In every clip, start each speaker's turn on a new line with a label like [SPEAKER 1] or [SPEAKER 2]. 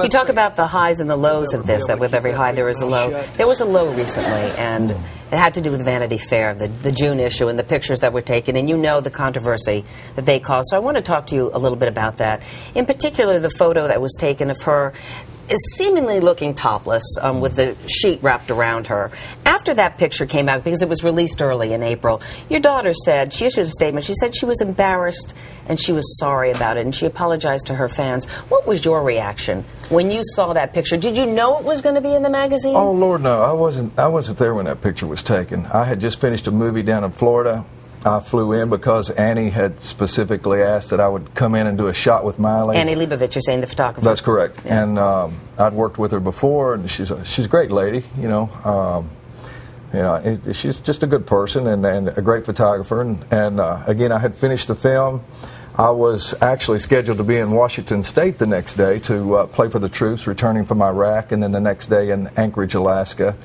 [SPEAKER 1] You talk about the highs and the lows of this, that with every high there is a low. There was a low recently, and it had to do with Vanity Fair, the June issue, and the pictures that were taken, and you know the controversy that they caused. So I want to talk to you a little bit about that. In particular, the photo that was taken of her is seemingly looking topless with the sheet wrapped around her. After that picture came out, because it was released early in April, your daughter said, she issued a statement, she said she was embarrassed and she was sorry about it and she apologized to her fans. What was your reaction when you saw that picture? Did you know it was going to be in the magazine?
[SPEAKER 2] Oh, Lord, no. I wasn't there when that picture was taken. I had just finished a movie down in Florida. I flew in because Annie had specifically asked that I would come in and do a shot with Miley.
[SPEAKER 1] Annie Leibovitz, you're saying, the photographer.
[SPEAKER 2] That's correct.
[SPEAKER 1] Yeah.
[SPEAKER 2] And I'd worked with her before, and she's a great lady, you know. She's just a good person and a great photographer. And again, I had finished the film. I was actually scheduled to be in Washington State the next day to play for the troops returning from Iraq, and then the next day in Anchorage, Alaska.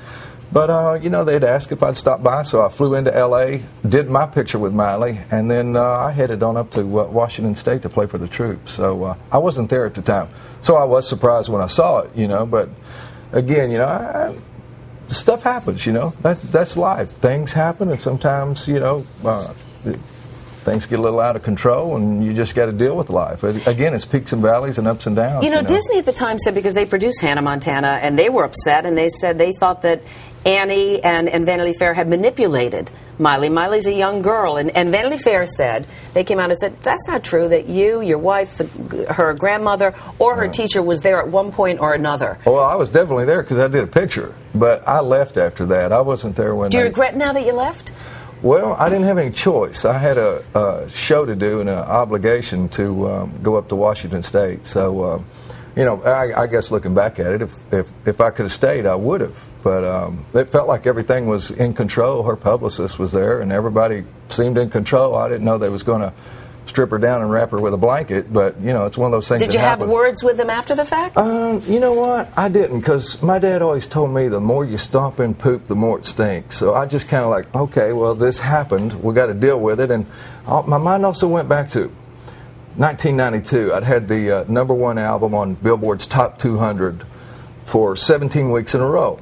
[SPEAKER 2] But, you know, they'd asked if I'd stop by, so I flew into L.A., did my picture with Miley, and then I headed on up to Washington State to play for the troops. So I wasn't there at the time. So I was surprised when I saw it, you know. But, again, you know, stuff happens, you know. That's life. Things happen, and sometimes, you know, things get a little out of control, and you just got to deal with life. Again, it's peaks and valleys and ups and downs.
[SPEAKER 1] You know, Disney at the time said, because they produced Hannah Montana, and they were upset, and they said they thought that Annie and Vanity Fair had manipulated Miley. Miley's a young girl, and Vanity Fair said, they came out and said, that's not true, that you, your wife, her grandmother, or her teacher was there at one point or another.
[SPEAKER 2] Well, I was definitely there because I did a picture, but I left after that. I wasn't there when
[SPEAKER 1] Do you regret now that you left?
[SPEAKER 2] Well, I didn't have any choice. I had a show to do and an obligation to go up to Washington State. So, you know, I guess looking back at it, if I could have stayed, I would have. But it felt like everything was in control. Her publicist was there, and everybody seemed in control. I didn't know they was going to strip her down and wrap her with a blanket, but, you know, it's one of those things.
[SPEAKER 1] Did you have words with them after the fact?
[SPEAKER 2] You know what? I didn't, because my dad always told me the more you stomp in poop, the more it stinks. So I just kind of like, okay, well, this happened. We got to deal with it. And my mind also went back to 1992. I'd had the #1 album on Billboard's Top 200 for 17 weeks in a row.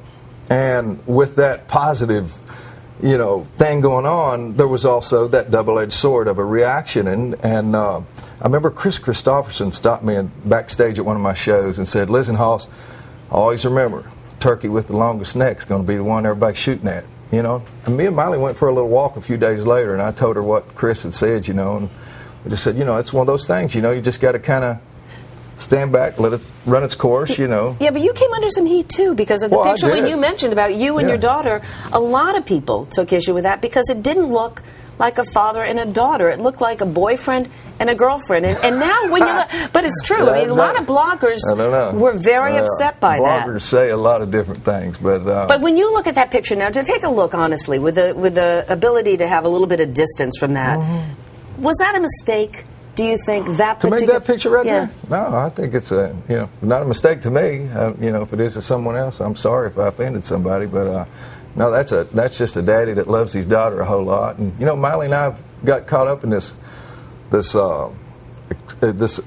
[SPEAKER 2] And with that positive, you know, thing going on, there was also that double-edged sword of a reaction. And I remember Chris Christopherson stopped me backstage at one of my shows and said, listen, Hoss, always remember, turkey with the longest neck is going to be the one everybody's shooting at, you know. And me and Miley went for a little walk a few days later, and I told her what Chris had said, you know, and we just said, you know, it's one of those things, you know, you just got to kind of stand back, let it run its course, you know.
[SPEAKER 1] Yeah, but you came under some heat, too, because of the picture when you mentioned about you and your daughter. A lot of people took issue with that because it didn't look like a father and a daughter. It looked like a boyfriend and a girlfriend. And now when you look, but it's true. I mean, a lot of bloggers were very upset by that.
[SPEAKER 2] Bloggers say a lot of different things,
[SPEAKER 1] but when you look at that picture now, to take a look honestly, with the ability to have a little bit of distance from that, was that a mistake? Do you think that
[SPEAKER 2] to make that picture right there? No, I think it's not a mistake to me. You know, if it is to someone else, I'm sorry if I offended somebody, but no, that's just a daddy that loves his daughter a whole lot. And you know, Miley and I got caught up in this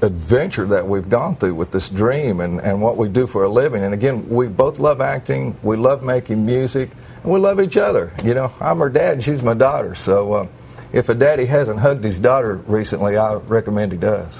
[SPEAKER 2] adventure that we've gone through with this dream and what we do for a living. And again, we both love acting, we love making music, and we love each other. You know, I'm her dad and she's my daughter, so if a daddy hasn't hugged his daughter recently, I recommend he does.